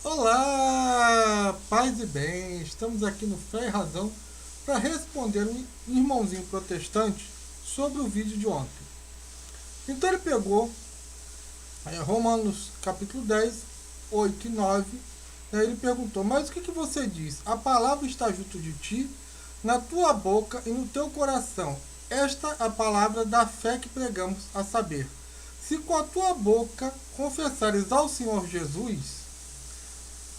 Olá, paz e bem, estamos aqui no Fé e Razão para responder um irmãozinho protestante sobre o vídeo de ontem. Então ele pegou Romanos capítulo 10, 8 e 9, e aí ele perguntou, mas o que você diz? A palavra está junto de ti, na tua boca e no teu coração. Esta é a palavra da fé que pregamos, a saber, se com a tua boca confessares ao Senhor Jesus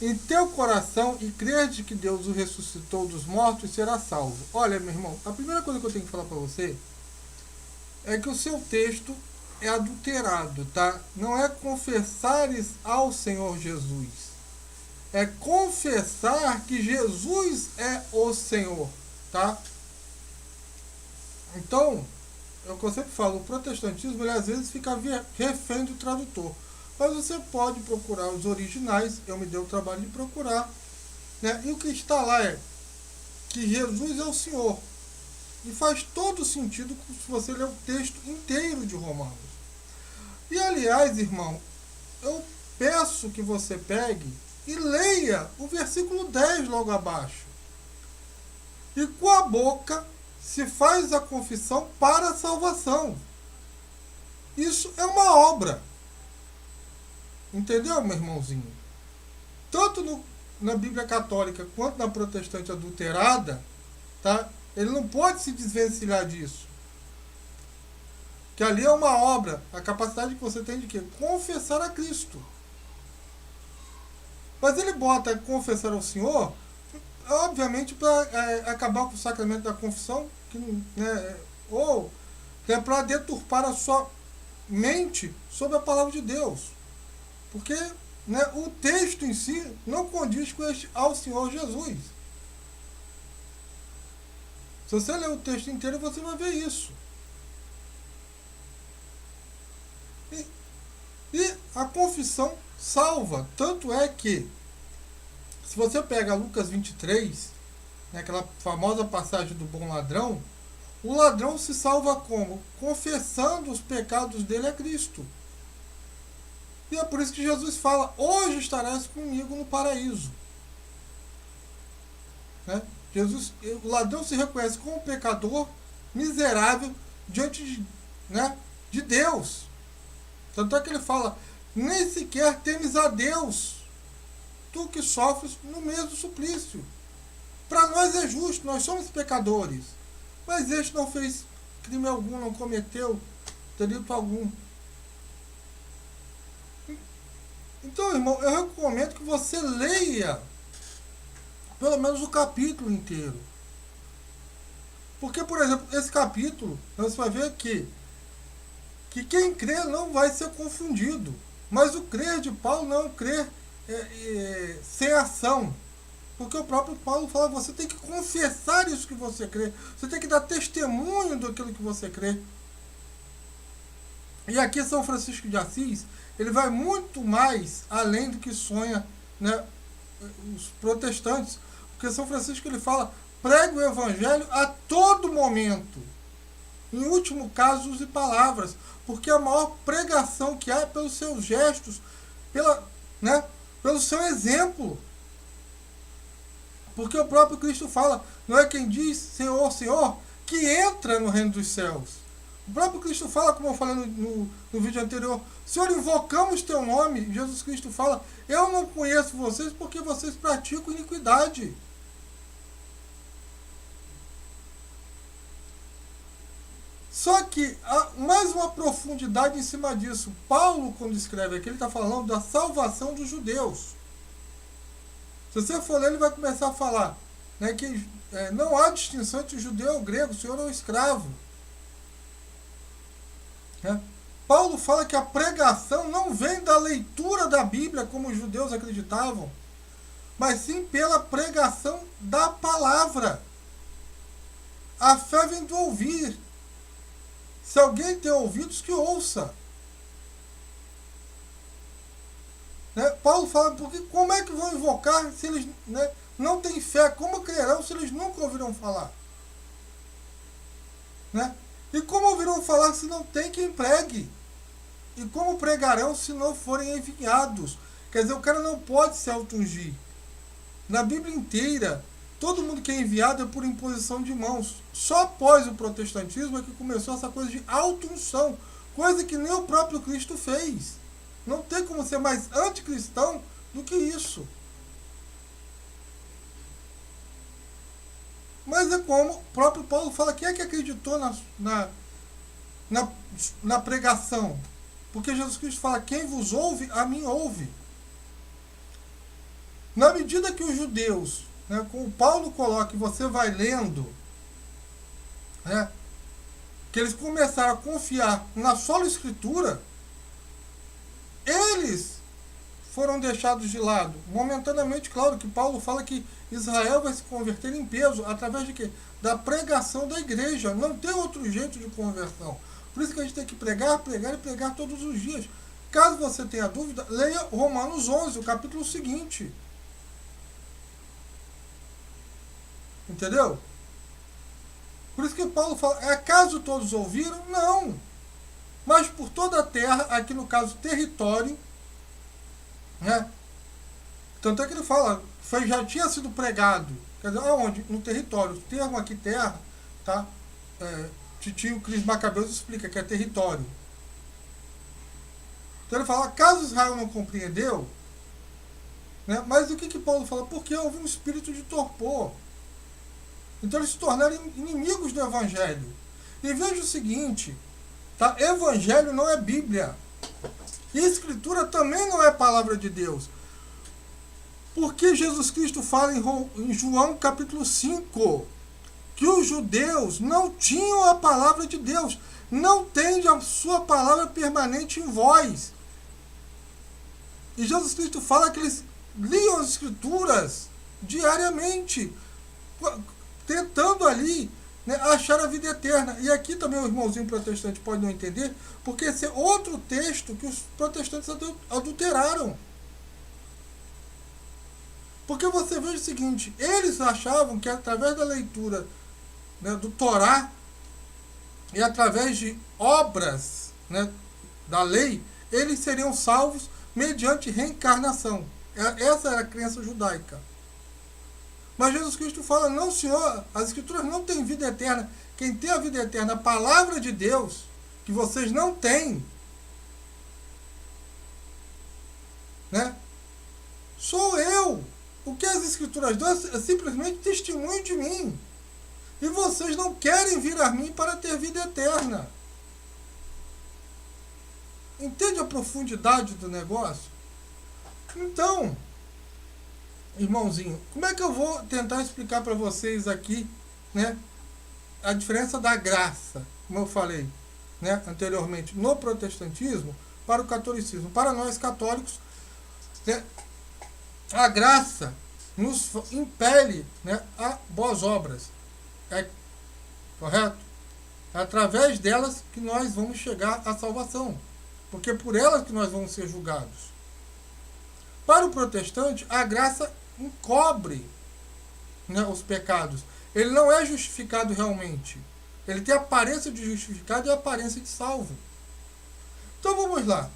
em teu coração e creres que Deus o ressuscitou dos mortos, será salvo. Olha, meu irmão, a primeira coisa que eu tenho que falar para você é que o seu texto é adulterado, tá? Não é confessares ao Senhor Jesus. É confessar que Jesus é o Senhor, tá? Então, é o que eu sempre falo, o protestantismo ele às vezes fica refém do tradutor. Mas você pode procurar os originais, eu me dei o trabalho de procurar, né? E o que está lá é que Jesus é o Senhor. E faz todo sentido se você ler o texto inteiro de Romanos. E aliás, irmão, eu peço que você pegue e leia o versículo 10 logo abaixo. E com a boca se faz a confissão para a salvação. Isso é uma obra. Entendeu, meu irmãozinho? Tanto na Bíblia Católica quanto na Protestante adulterada, tá? Ele não pode se desvencilhar disso. Que ali é uma obra, a capacidade que você tem de quê? Confessar a Cristo. Mas ele bota confessar ao Senhor, obviamente, para acabar com o sacramento da confissão, que, né, ou para deturpar a sua mente sobre a palavra de Deus. Porque, né, o texto em si não condiz com ao Senhor Jesus. Se você ler o texto inteiro, você vai ver isso. E a confissão salva. Tanto é que, se você pega Lucas 23, né, aquela famosa passagem do bom ladrão, o ladrão se salva como? Confessando os pecados dele a Cristo. E é por isso que Jesus fala, hoje estarás comigo no paraíso. Né? O ladrão se reconhece como pecador, miserável, diante de Deus. Tanto é que ele fala, nem sequer temes a Deus, tu que sofres no mesmo suplício. Para nós é justo, nós somos pecadores. Mas este não fez crime algum, não cometeu delito algum. Então, irmão, eu recomendo que você leia pelo menos o capítulo inteiro. Porque, por exemplo, esse capítulo, você vai ver que quem crê não vai ser confundido. Mas o crer de Paulo não é um crer sem ação. Porque o próprio Paulo fala, você tem que confessar isso que você crê. Você tem que dar testemunho daquilo que você crê. E aqui São Francisco de Assis, ele vai muito mais além do que sonha, né, os protestantes. Porque São Francisco ele fala, pregue o evangelho a todo momento. Em último caso, use palavras. Porque a maior pregação que há é pelos seus gestos, pelo seu exemplo. Porque o próprio Cristo fala, não é quem diz Senhor, Senhor, que entra no reino dos céus. O próprio Cristo fala, como eu falei no vídeo anterior, Senhor, invocamos teu nome. Jesus Cristo fala, eu não conheço vocês porque vocês praticam iniquidade. Só que há mais uma profundidade em cima disso. Paulo, quando escreve aqui, ele está falando da salvação dos judeus. Se você for ler, ele vai começar a falar, né, que não há distinção entre judeu e grego, o senhor é um escravo. Paulo fala que a pregação não vem da leitura da Bíblia, como os judeus acreditavam, mas sim pela pregação da palavra. A fé vem do ouvir. Se alguém tem ouvidos, que ouça. Paulo fala, porque como é que vão invocar se eles não têm fé? Como crerão se eles nunca ouviram falar? E como ouvirão falar se não tem quem pregue? E como pregarão se não forem enviados? Quer dizer, o cara não pode se auto-ungir. Na Bíblia inteira, todo mundo que é enviado é por imposição de mãos. Só após o protestantismo é que começou essa coisa de auto-unção, coisa que nem o próprio Cristo fez. Não tem como ser mais anticristão do que isso. Mas é como o próprio Paulo fala, quem é que acreditou na pregação? Porque Jesus Cristo fala, quem vos ouve, a mim ouve. Na medida que os judeus, né, como Paulo coloca, e você vai lendo, né, que eles começaram a confiar na sola Escritura, eles foram deixados de lado. Momentaneamente, claro que Paulo fala que Israel vai se converter em peso, através de quê? Da pregação da igreja. Não tem outro jeito de conversão. Por isso que a gente tem que pregar, pregar e pregar todos os dias. Caso você tenha dúvida, leia Romanos 11, o capítulo seguinte. Entendeu? Por isso que Paulo fala, acaso todos ouviram? Não. Mas por toda a terra, aqui no caso território, né? Tanto é que ele fala, já tinha sido pregado. Quer dizer, aonde? No território. O termo aqui, terra, tá? Titio Cris Macabeus explica que é território. Então ele fala, caso Israel não compreendeu, né? Mas o que Paulo fala? Porque houve um espírito de torpor. Então eles se tornaram inimigos do Evangelho. E veja o seguinte, tá? Evangelho não é Bíblia. E Escritura também não é palavra de Deus. Porque Jesus Cristo fala em João capítulo 5 que os judeus não tinham a palavra de Deus. Não tende a sua palavra permanente em vós. E Jesus Cristo fala que eles liam as Escrituras diariamente, tentando ali, né, achar a vida eterna. E aqui também o irmãozinho protestante pode não entender, porque esse é outro texto que os protestantes adulteraram. Porque você vê o seguinte, eles achavam que através da leitura, né, do Torá e através de obras, né, da lei, eles seriam salvos mediante reencarnação. Essa era a crença judaica. Mas Jesus Cristo fala, não senhor, as Escrituras não têm vida eterna. Quem tem a vida eterna, a palavra de Deus, que vocês não têm, né, sou eu. O que as Escrituras dão é simplesmente testemunho de mim. E vocês não querem vir a mim para ter vida eterna. Entende a profundidade do negócio? Então, irmãozinho, como é que eu vou tentar explicar para vocês aqui, né, a diferença da graça, como eu falei, né, anteriormente, no protestantismo para o catolicismo? Para nós católicos, né, a graça nos impele, né, a boas obras. É correto? É através delas que nós vamos chegar à salvação. Porque é por elas que nós vamos ser julgados. Para o protestante, a graça encobre, né, os pecados. Ele não é justificado realmente. Ele tem a aparência de justificado e a aparência de salvo. Então vamos lá.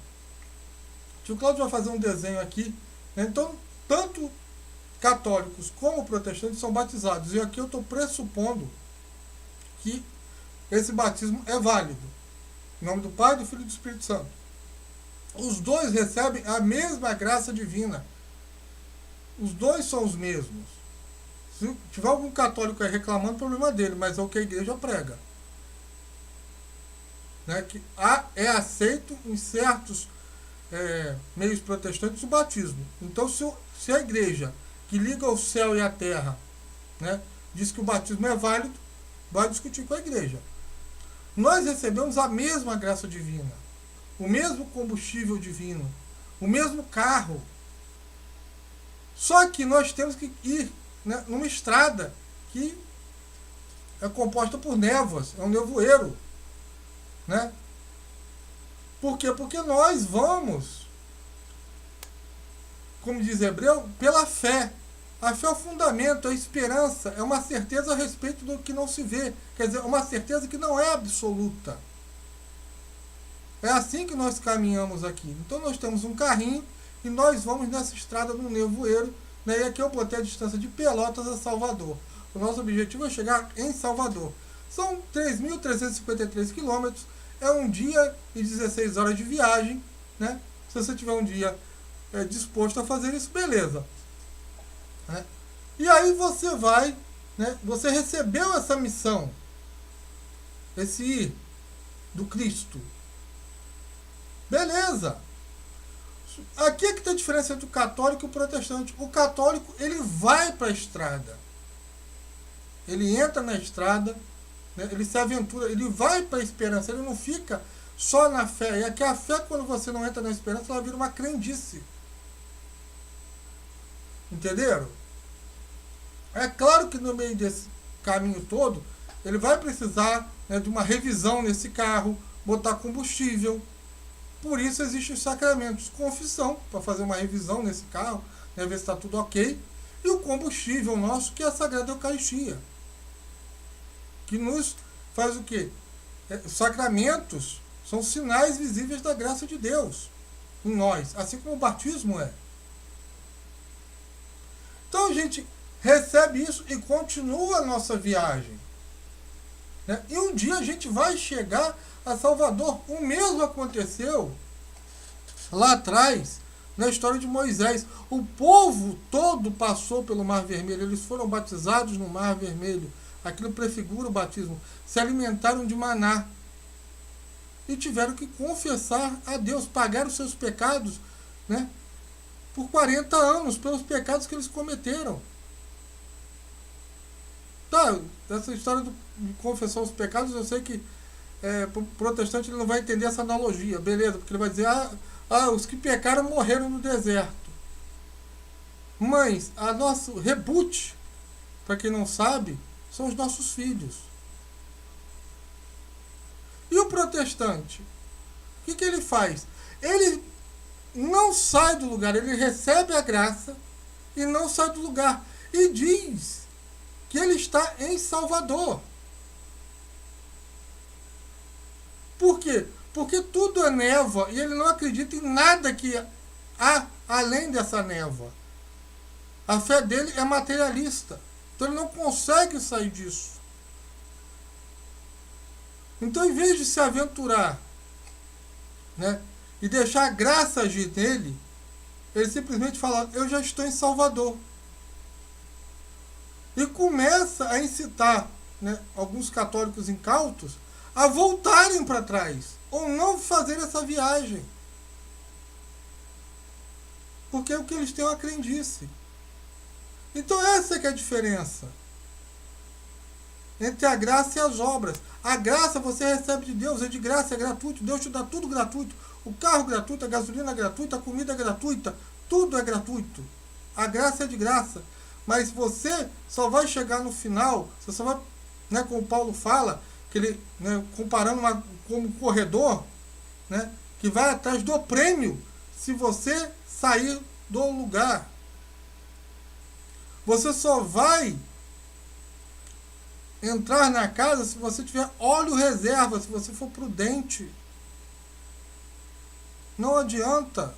O tio Cláudio vai fazer um desenho aqui. Né? Então, tanto católicos como protestantes são batizados. E aqui eu estou pressupondo que esse batismo é válido. Em nome do Pai, do Filho e do Espírito Santo. Os dois recebem a mesma graça divina. Os dois são os mesmos. Se tiver algum católico aí reclamando, o problema dele, mas é o que a igreja prega. Né? Que é aceito em certos meios protestantes o batismo. Então, se a igreja que liga o céu e a terra, né, diz que o batismo é válido, vai discutir com a igreja. Nós recebemos a mesma graça divina, o mesmo combustível divino, o mesmo carro. Só que nós temos que ir, né, numa estrada que é composta por névoas, é um nevoeiro. Né? Por quê? Porque nós vamos, como diz Hebreu, pela fé. A fé é o fundamento, a esperança, é uma certeza a respeito do que não se vê. Quer dizer, uma certeza que não é absoluta. É assim que nós caminhamos aqui. Então nós temos um carrinho e nós vamos nessa estrada no nevoeiro, né? E aqui eu botei a distância de Pelotas a Salvador. O nosso objetivo é chegar em Salvador. São 3.353 quilômetros, é um dia e 16 horas de viagem, né? Se você tiver um dia disposto a fazer isso, beleza. Né? E aí você vai, né? Você recebeu essa missão, esse ir do Cristo. Beleza. Aqui é que tem a diferença entre o católico e o protestante. O católico, ele vai para a estrada. Ele entra na estrada, né? Ele se aventura, ele vai para a esperança, ele não fica só na fé. E aqui a fé, quando você não entra na esperança, ela vira uma crendice. Entenderam? É claro que no meio desse caminho todo, ele vai precisar, né, de uma revisão nesse carro, botar combustível. Por isso existem os sacramentos. Confissão, para fazer uma revisão nesse carro, né, ver se está tudo ok. E o combustível nosso, que é a Sagrada Eucaristia. Que nos faz o quê? Sacramentos são sinais visíveis da graça de Deus em nós, assim como o batismo é. Então a gente recebe isso e continua a nossa viagem. Né? E um dia a gente vai chegar a Salvador. O mesmo aconteceu lá atrás, na história de Moisés. O povo todo passou pelo Mar Vermelho. Eles foram batizados no Mar Vermelho. Aquilo prefigura o batismo. Se alimentaram de maná. E tiveram que confessar a Deus. Pagaram os seus pecados, né, por 40 anos, pelos pecados que eles cometeram. Tá, essa história de confessar os pecados, eu sei que o protestante ele não vai entender essa analogia, beleza, porque ele vai dizer, os que pecaram morreram no deserto. Mas a nosso reboot, para quem não sabe, são os nossos filhos. E o protestante? O que ele faz? Ele não sai do lugar, ele recebe a graça e não sai do lugar. E diz que ele está em Salvador. Por quê? Porque tudo é névoa e ele não acredita em nada que há além dessa névoa. A fé dele é materialista. Então ele não consegue sair disso. Então, em vez de se aventurar, né, e deixar a graça agir nele, ele simplesmente fala, eu já estou em Salvador. E começa a incitar, né, alguns católicos incautos a voltarem para trás, ou não fazer essa viagem. Porque é o que eles têm uma crendice. Então essa é que é a diferença entre a graça e as obras. A graça você recebe de Deus, é de graça, é gratuito. Deus te dá tudo gratuito. O carro gratuito, a gasolina gratuita, a comida gratuita. Tudo é gratuito. A graça é de graça. Mas você só vai chegar no final, você só vai, né, como Paulo fala, que ele, né, comparando como um corredor, né, que vai atrás do prêmio se você sair do lugar. Você só vai entrar na casa se você tiver óleo reserva, se você for prudente. Não adianta.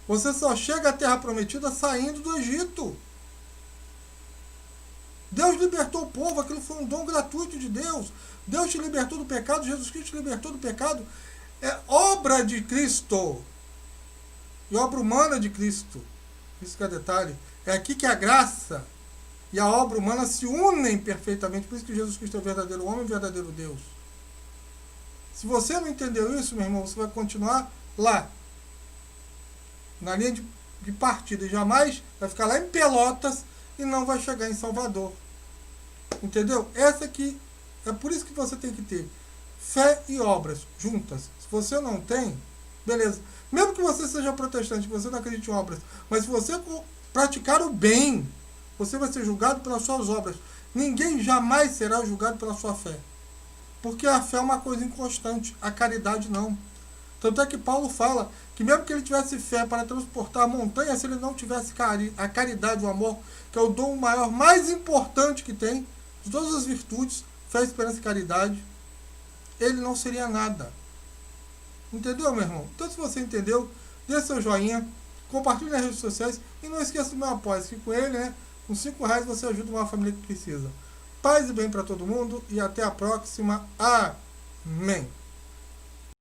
Você só chega à Terra Prometida saindo do Egito. Deus libertou o povo, aquilo foi um dom gratuito de Deus. Deus te libertou do pecado, Jesus Cristo te libertou do pecado. É obra de Cristo. E obra humana de Cristo. Isso que é detalhe. É aqui que a graça e a obra humana se unem perfeitamente. Por isso que Jesus Cristo é o verdadeiro homem e o verdadeiro Deus. Se você não entendeu isso, meu irmão, você vai continuar lá, na linha de partida, e jamais vai ficar lá em Pelotas e não vai chegar em Salvador. Entendeu? Essa aqui, é por isso que você tem que ter fé e obras juntas. Se você não tem, beleza. Mesmo que você seja protestante, que você não acredite em obras, mas se você praticar o bem, você vai ser julgado pelas suas obras. Ninguém jamais será julgado pela sua fé. Porque a fé é uma coisa inconstante, a caridade não. Tanto é que Paulo fala que mesmo que ele tivesse fé para transportar a montanha, se ele não tivesse a caridade, o amor, que é o dom maior, mais importante que tem, de todas as virtudes, fé, esperança e caridade, ele não seria nada. Entendeu, meu irmão? Então, se você entendeu, dê seu joinha, compartilhe nas redes sociais e não esqueça do meu apoio, que com ele, né, com R$ 5 você ajuda uma família que precisa. Paz e bem para todo mundo e até a próxima. Amém.